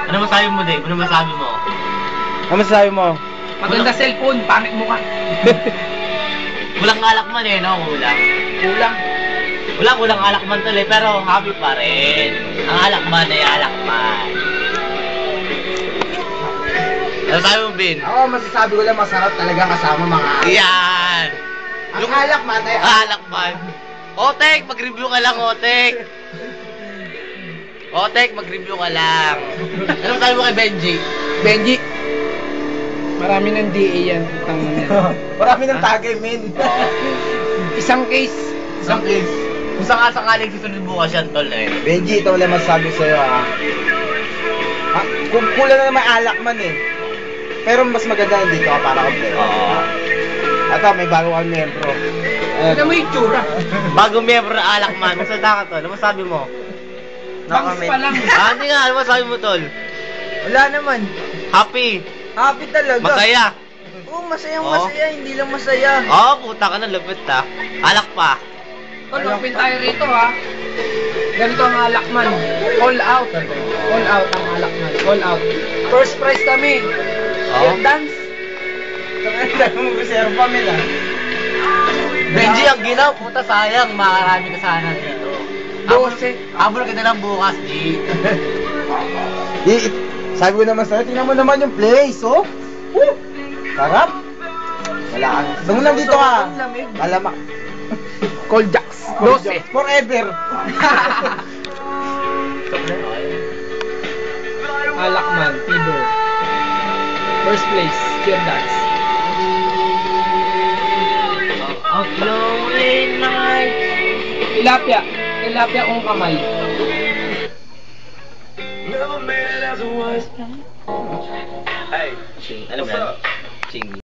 Ano masabi mo, Dave? Ano masabi mo? Ano masasabi mo? Maganda cellphone, pangit mo ka. Kulang alak man eh, no? Kulang. Kulang. Kulang alak man tuloy, pero happy pa rin. Ang alak man ay alak man. Ano sabi mo, Bin? Ako, masasabi ko lang masarap talaga kasama mga alak. Yan! Ang alak man ay Alak man. Otek, mag-review ka lang, Otek. Otek, mag-review ka lang. Ano sabi mo kay Benji? Benji. Marami ng DA yan. Putang na yan. Marami ng tagay, men. Isang case. Isang case. Kung saan sakaling susunod bukas yan, tol eh. Benji, ito wala masasabi sa'yo, ha. Kung kulang na naman alak man eh. Pero mas maganda dito ka para kompleto. Oo. At may bago kang membro. Ano mo yung tsura? Bago miyembro na alak man, masalita ka, tol. Ano masabi mo? Bangs pa lang. Hindi nga, ano masabi mo, tol? Wala naman. Happy. Happy talaga. Masaya. Oo, masayang Oo. masaya. Hindi lang masaya. Oo, puta ka na, lupit ha. Alak pa. Tol, open tayo rito ha. Ganito ang alakman. All out. All out ang alakman. All out. First prize kami. Oo. Dance. Dahil mo reserva, men, ha. Benji, ang ginaw, puta sayang, makarami ka sana dito. 12. Abol ka na lang bukas, G. Sabi ko naman sa'yo, tingnan mo naman yung place, oh. Woo! Sarap. Wala ka. Nung nandito ka, alamak. Cold Jacks. 12. Forever. Alakman. Fever. First place. Cheer dance. A lonely night. Tilapia. Tilapia kung kamay. Hey, ano ba yan? Ching.